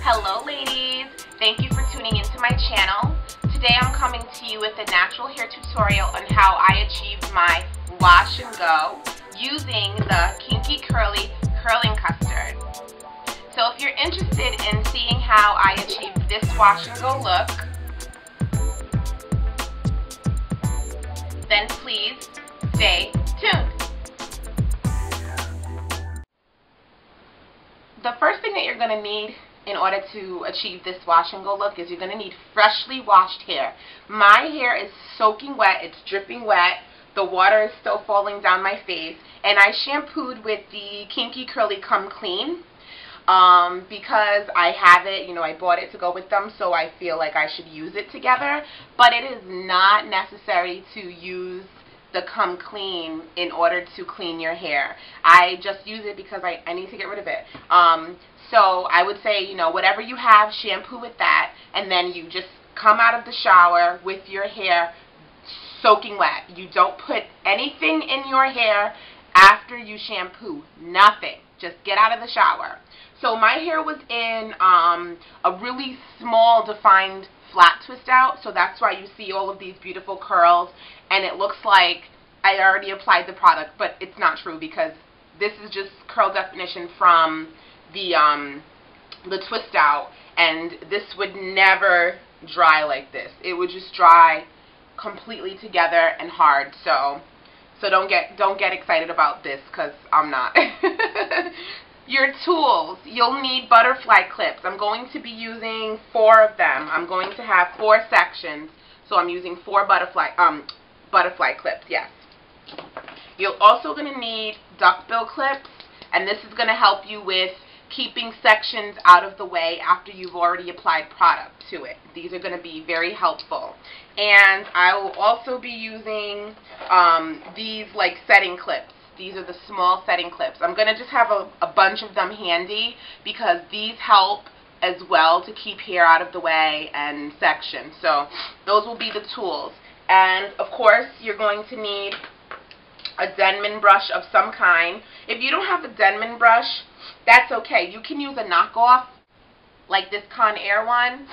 Hello ladies, thank you for tuning into my channel. Today I'm coming to you with a natural hair tutorial on how I achieved my wash and go using the Kinky Curly Curling Custard. So if you're interested in seeing how I achieved this wash and go look, then please stay tuned. The first thing that you're going to need in order to achieve this wash and go look is you're going to need freshly washed hair. My hair is soaking wet, it's dripping wet, the water is still falling down my face, and I shampooed with the Kinky Curly Come Clean because I have it, you know, I bought it to go with them, so I feel like I should use it together, but it is not necessary to use the Come Clean in order to clean your hair. I just use it because I need to get rid of it. So I would say, you know, whatever you have, shampoo with that, and then you just come out of the shower with your hair soaking wet. You don't put anything in your hair after you shampoo. Nothing. Just get out of the shower. So my hair was in a really small defined flat twist out, so that's why you see all of these beautiful curls, and it looks like I already applied the product, but it's not true because this is just curl definition from the twist out, and this would never dry like this. It would just dry completely together and hard. So don't get excited about this because I'm not. Your tools, you'll need butterfly clips. I'm going to be using 4 of them. I'm going to have 4 sections, so I'm using 4 butterfly clips. Yes. You're also going to need duckbill clips, and this is going to help you with keeping sections out of the way after you've already applied product to it. These are going to be very helpful. And I will also be using these like setting clips. These are the small setting clips. I'm going to just have a bunch of them handy because these help as well to keep hair out of the way and section. So those will be the tools. And of course you're going to need a Denman brush of some kind. If you don't have a Denman brush, that's okay. You can use a knockoff like this Conair one,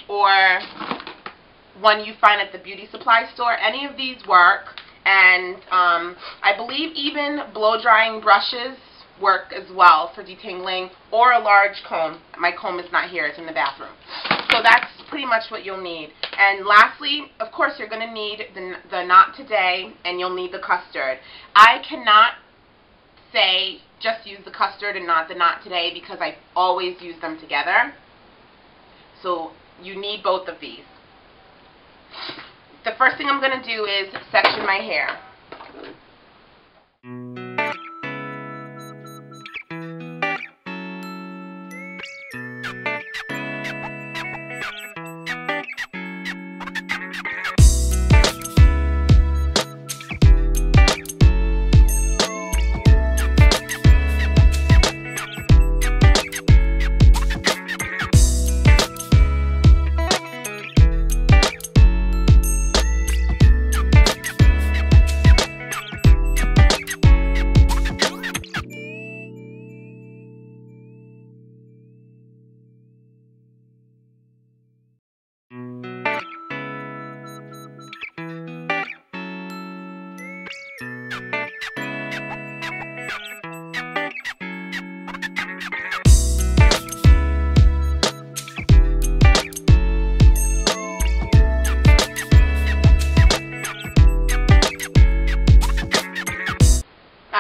or one you find at the beauty supply store. Any of these work, and I believe even blow drying brushes work as well for detangling, or a large comb. My comb is not here, it's in the bathroom. So that's pretty much what you'll need. And lastly, of course, you're going to need the Not Today, and you'll need the custard. I cannot say just use the custard and not the Not Today because I always use them together. So you need both of these. The first thing I'm going to do is section my hair.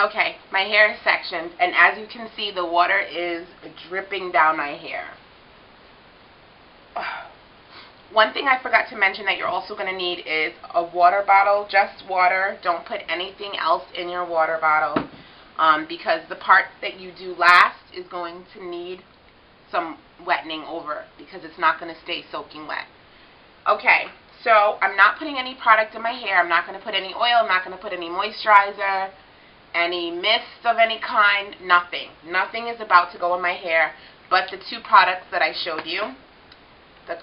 Okay, my hair is sectioned, and as you can see, the water is dripping down my hair. One thing I forgot to mention that you're also going to need is a water bottle, just water. Don't put anything else in your water bottle because the part that you do last is going to need some wetting over because it's not going to stay soaking wet. Okay, so I'm not putting any product in my hair. I'm not going to put any oil. I'm not going to put any moisturizer, any mist of any kind, nothing. Nothing is about to go in my hair but the 2 products that I showed you, the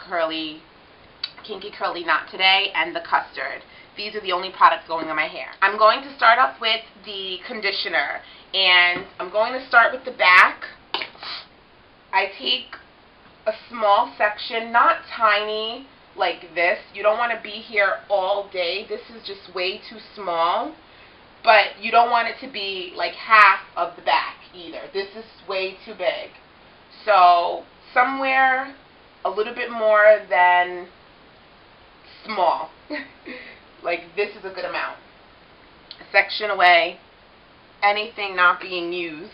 Kinky Curly Not Today and the Custard. These are the only products going in my hair. I'm going to start off with the conditioner, and I'm going to start with the back. I take a small section, not tiny like this. You don't want to be here all day. This is just way too small. But you don't want it to be like half of the back either. This is way too big. So somewhere a little bit more than small. Like this is a good amount. Section away anything not being used.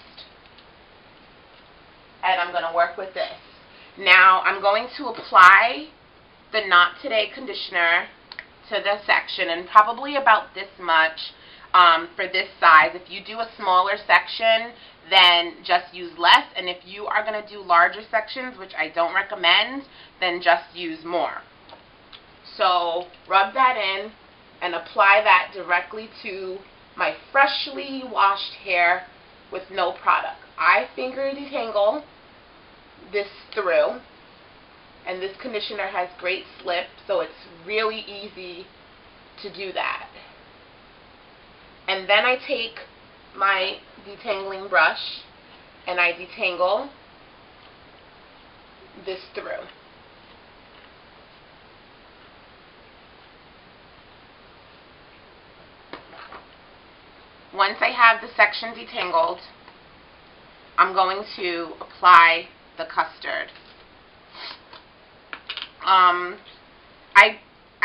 And I'm going to work with this. Now I'm going to apply the Not Today conditioner to the section, and probably about this much for this size. If you do a smaller section, then just use less, and if you are going to do larger sections, which I don't recommend, then just use more. So rub that in and apply that directly to my freshly washed hair with no product. I finger detangle this through, and this conditioner has great slip, so it's really easy to do that. And then I take my detangling brush and I detangle this through. Once I have the section detangled, I'm going to apply the custard.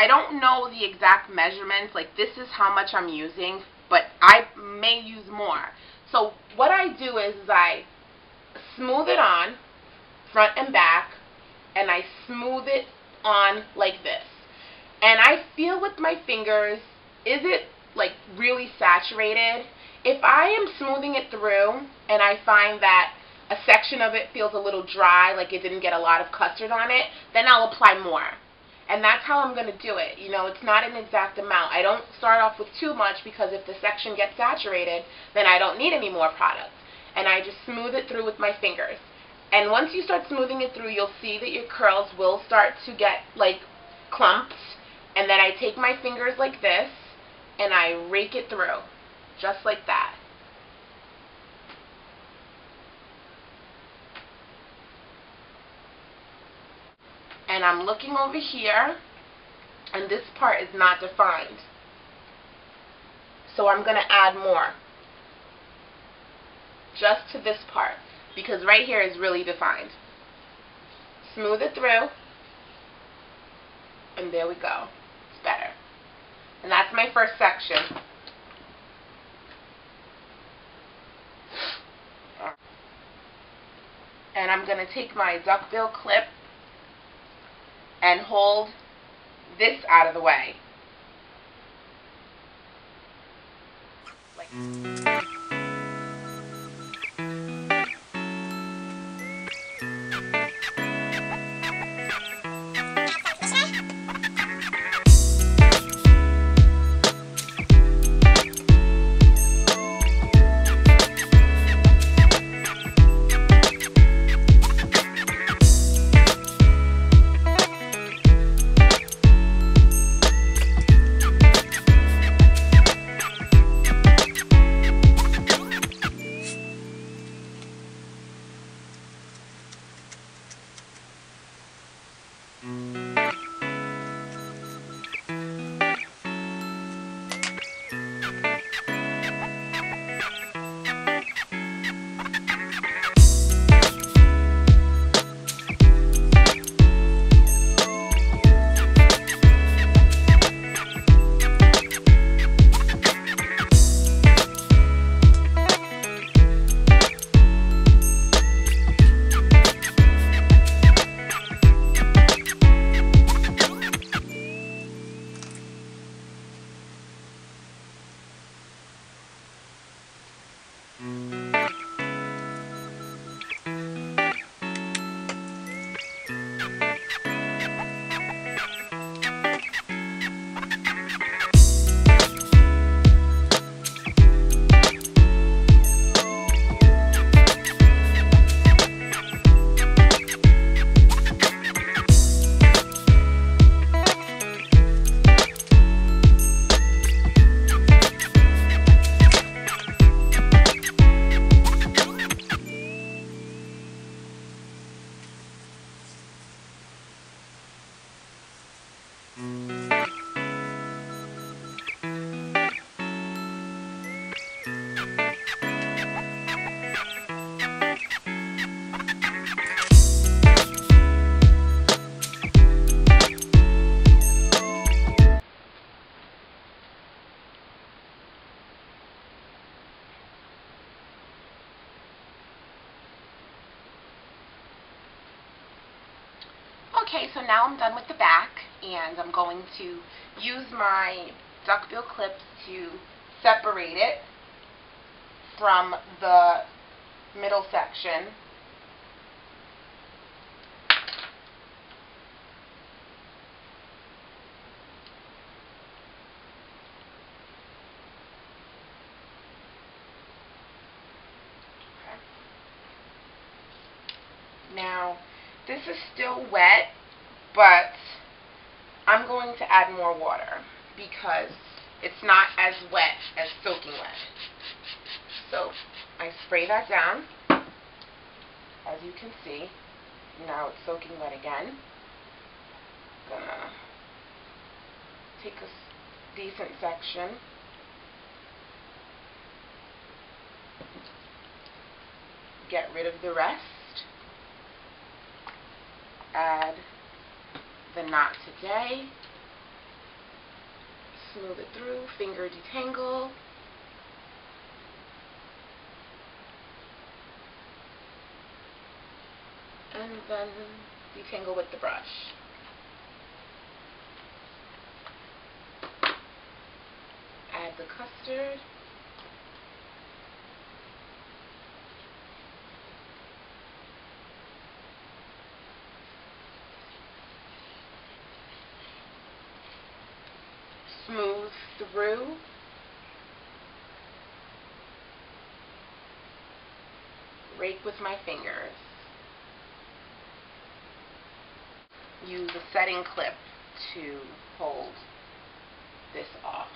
I don't know the exact measurements, like this is how much I'm using, but I may use more. So what I do is I smooth it on front and back, and I smooth it on like this. And I feel with my fingers, is it like really saturated? If I am smoothing it through and I find that a section of it feels a little dry, like it didn't get a lot of custard on it, then I'll apply more. And that's how I'm going to do it. You know, it's not an exact amount. I don't start off with too much, because if the section gets saturated, then I don't need any more product. And I just smooth it through with my fingers. And once you start smoothing it through, you'll see that your curls will start to get like clumps. And then I take my fingers like this and I rake it through, just like that. And I'm looking over here, and this part is not defined. So I'm going to add more, just to this part, because right here is really defined. Smooth it through, and there we go. It's better. And that's my first section. And I'm going to take my duckbill clip and hold this out of the way. Okay, so now I'm done with the back, and I'm going to use my duckbill clips to separate it from the middle section. Okay. Now, this is still wet, but I'm going to add more water because it's not as wet as soaking wet. So I spray that down, as you can see. Now it's soaking wet again. Gonna take a decent section. Get rid of the rest. Add the knot today. Smooth it through, finger detangle. And then detangle with the brush. Add the custard. Smooth through. Rake with my fingers. Use a setting clip to hold this off.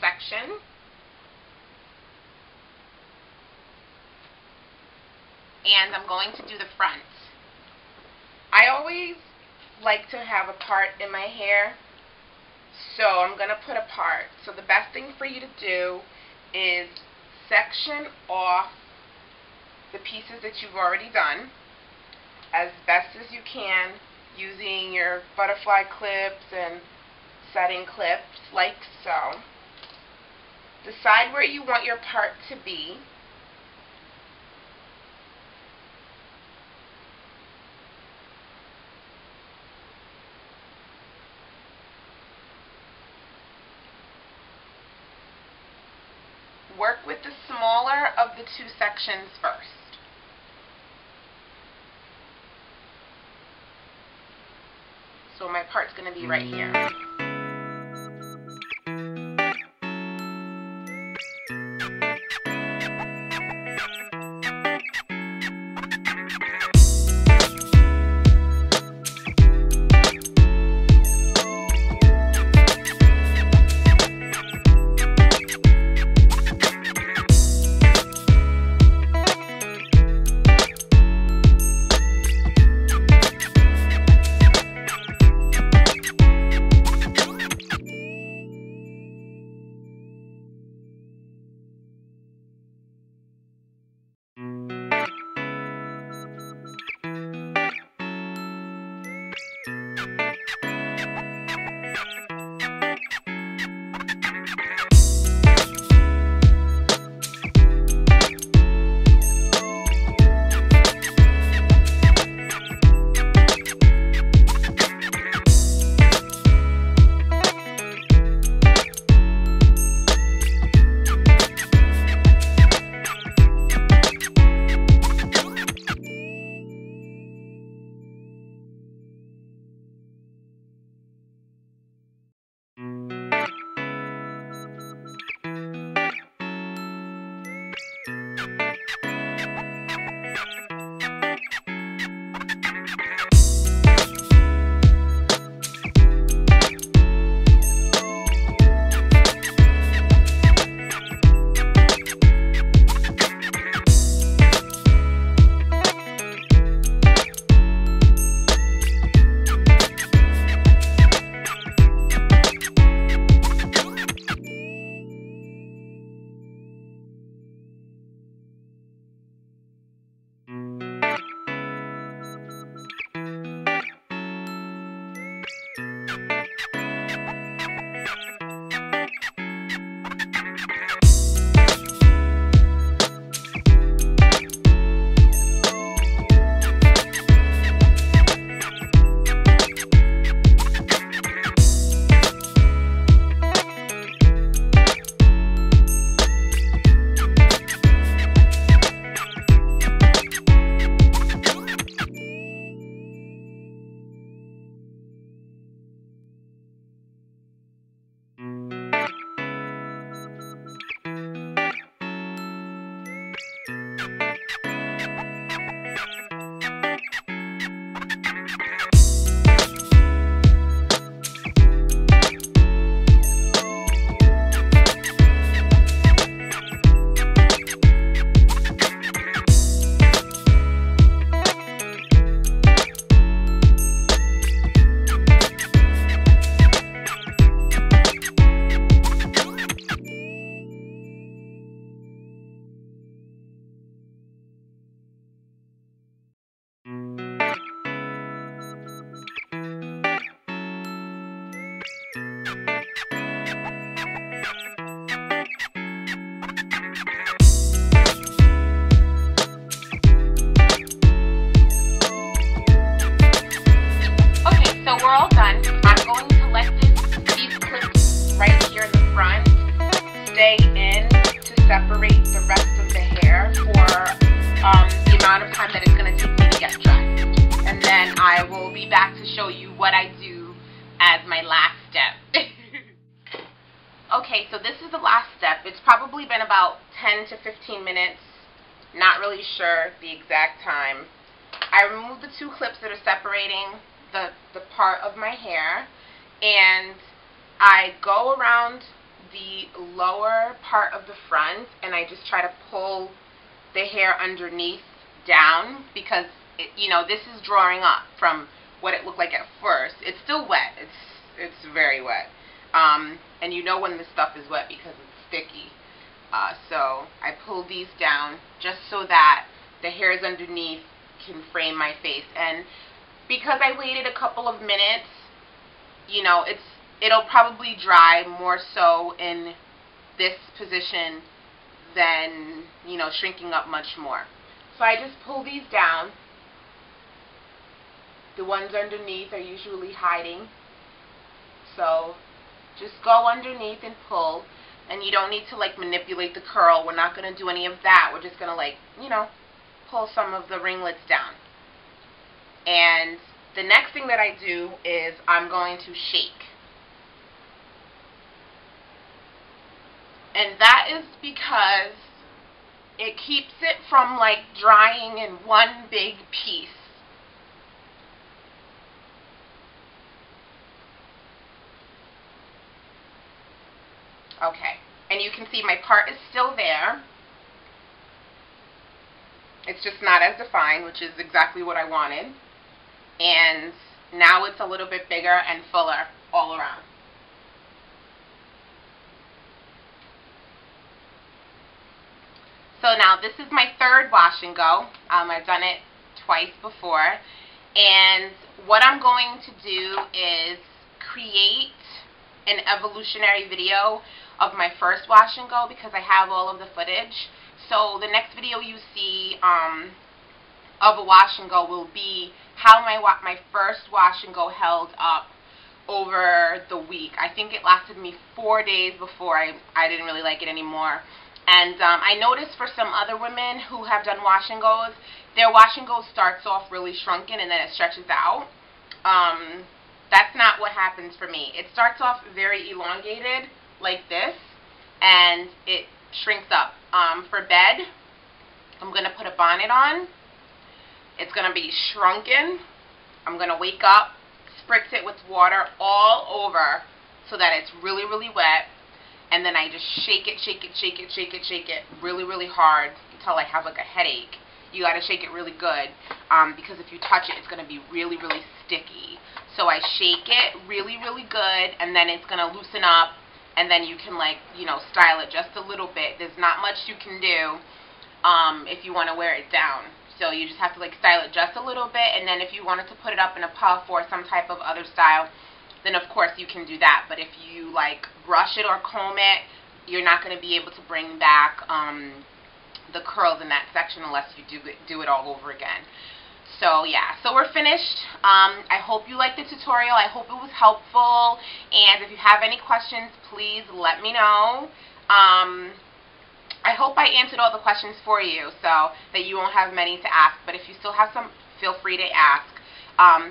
section. And I'm going to do the front. I always like to have a part in my hair, so I'm going to put a part. So the best thing for you to do is section off the pieces that you've already done as best as you can using your butterfly clips and setting clips like so. Decide where you want your part to be. Work with the smaller of the two sections first. So my part's going to be right here. show you what I do as my last step. Okay, so this is the last step. It's probably been about 10 to 15 minutes. Not really sure the exact time. I remove the two clips that are separating the part of my hair, and I go around the lower part of the front, and I just try to pull the hair underneath down, because it, you know, this is drawing up from what it looked like at first. It's still wet. It's very wet. And you know when this stuff is wet because it's sticky. So I pull these down just so that the hairs underneath can frame my face. And because I waited a couple of minutes, you know, it'll probably dry more so in this position than, you know, shrinking up much more. So I just pull these down. The ones underneath are usually hiding. So just go underneath and pull. And you don't need to like manipulate the curl. We're not going to do any of that. We're just going to like, you know, pull some of the ringlets down. And the next thing that I do is I'm going to shake. And that is because it keeps it from like drying in one big piece. Okay, and you can see my part is still there. It's just not as defined, which is exactly what I wanted. And now it's a little bit bigger and fuller all around. So now this is my third wash and go. I've done it twice before. And what I'm going to do is create an evolutionary video of my first wash and go, because I have all of the footage. So the next video you see of a wash and go will be how my first wash and go held up over the week. I think it lasted me 4 days before I didn't really like it anymore. And I noticed for some other women who have done wash and goes, their wash and go starts off really shrunken and then it stretches out. That's not what happens for me. It starts off very elongated like this, and it shrinks up. For bed, I'm going to put a bonnet on. It's going to be shrunken. I'm going to wake up, spritz it with water all over so that it's really, really wet, and then I just shake it really, really hard until I have like a headache. You got to shake it really good, because if you touch it, it's going to be really, really sticky. So I shake it really, really good, and then it's going to loosen up, and then you can, like, you know, style it just a little bit. There's not much you can do if you want to wear it down. So you just have to, like, style it just a little bit, and then if you wanted to put it up in a puff or some type of other style, then of course you can do that. But if you, like, brush it or comb it, you're not going to be able to bring back the curls in that section unless you do it all over again. So yeah, so we're finished. I hope you liked the tutorial. I hope it was helpful. And if you have any questions, please let me know. I hope I answered all the questions for you so that you won't have many to ask. But if you still have some, feel free to ask.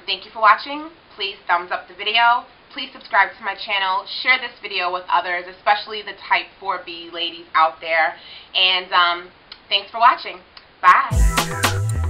Thank you for watching. Please thumbs up the video. Please subscribe to my channel. Share this video with others, especially the type 4B ladies out there. And thanks for watching. Bye.